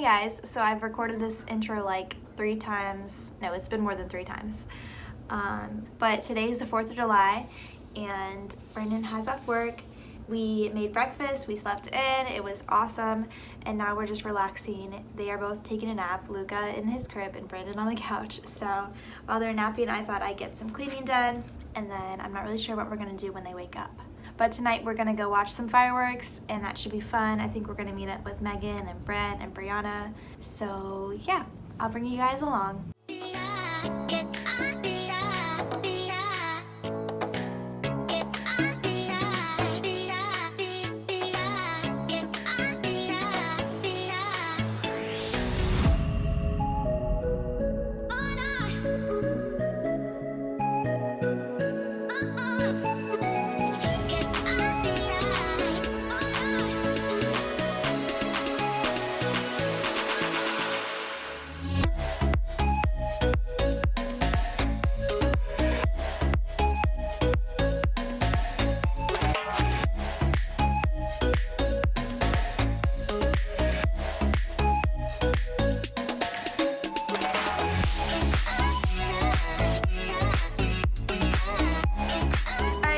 Hey guys, so I've recorded this intro like 3 times. No, it's been more than 3 times. But today is the 4th of July and Brandon has off work. We made breakfast, we slept in, it was awesome, and now we're just relaxing. They are both taking a nap, Luca in his crib and Brandon on the couch. So while they're napping, I thought I'd get some cleaning done, and then I'm not really sure what we're gonna do when they wake up. But tonight we're gonna go watch some fireworks, and that should be fun. I think we're gonna meet up with Megan and Brent and Brianna. So yeah, I'll bring you guys along.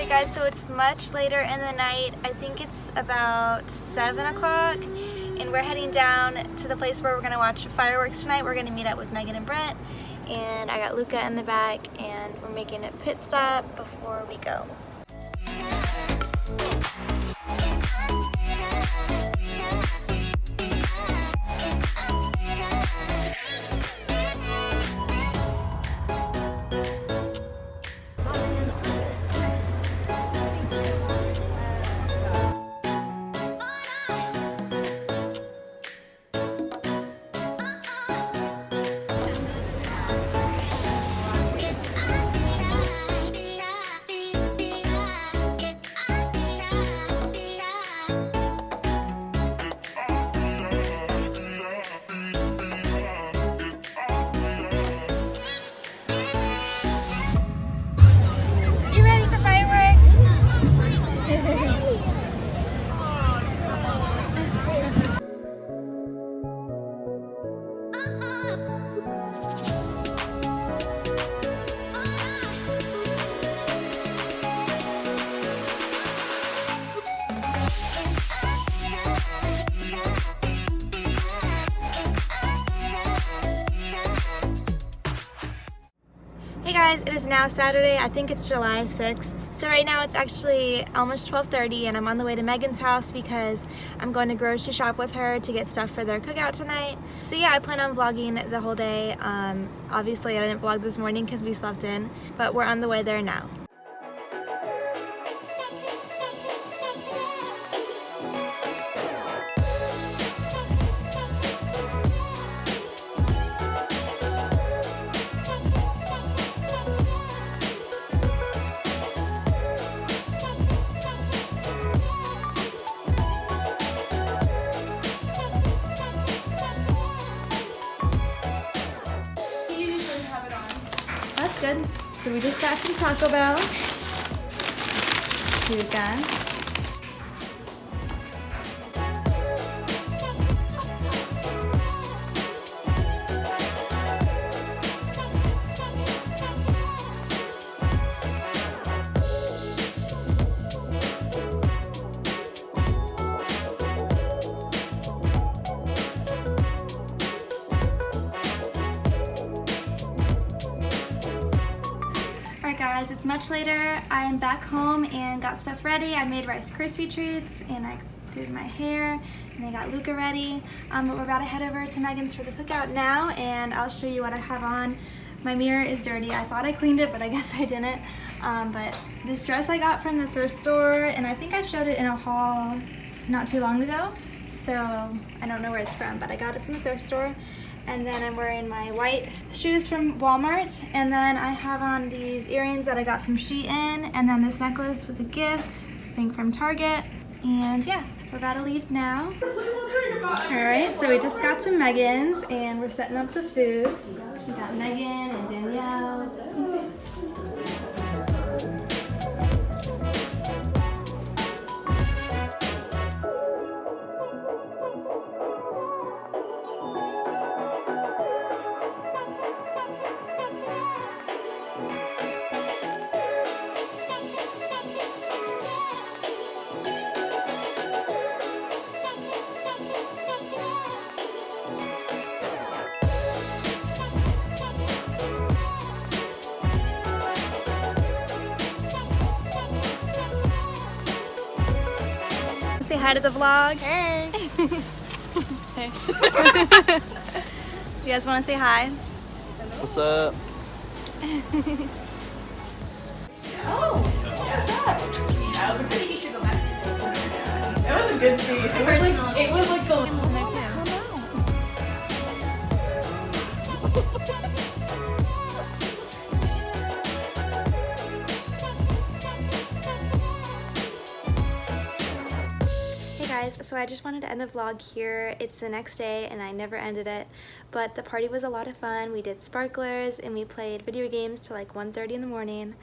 Guys, so it's much later in the night. I think it's about 7 o'clock, and we're heading down to the place where we're gonna watch fireworks tonight. We're gonna meet up with Megan and Brent, and I got Luca in the back, and we're making a pit stop before we go. Hey guys, it is now Saturday. I think it's July 6th. So right now it's actually almost 12:30 and I'm on the way to Megan's house because I'm going to grocery shop with her to get stuff for their cookout tonight. So yeah, I plan on vlogging the whole day. Obviously I didn't vlog this morning because we slept in, but we're on the way there now. That's good. So we just got some Taco Bell. Here we go. Guys, it's much later. I am back home and got stuff ready. I made Rice Krispie treats and I did my hair and I got Luca ready. But we're about to head over to Megan's for the cookout now, and I'll show you what I have on. My mirror is dirty. I thought I cleaned it, but I guess I didn't. But this dress I got from the thrift store, and I think I showed it in a haul not too long ago. So I don't know where it's from, but I got it from the thrift store. And then I'm wearing my white shoes from Walmart, and then I have on these earrings that I got from Shein, and then this necklace was a gift, I think from Target. And yeah, we're about to leave now. Alright, so we just got to Megan's and we're setting up the food. We got Megan and Danielle. say hi to the vlog? Hey. Hey. You guys want to say hi? What's up? It was a good speech. It was like the Hey guys, so I just wanted to end the vlog here. It's the next day and I never ended it, but the party was a lot of fun. We did sparklers and we played video games till like 1:30 in the morning.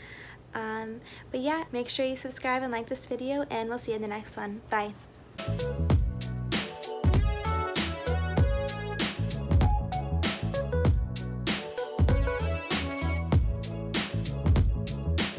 But yeah, make sure you subscribe and like this video and we'll see you in the next one. Bye.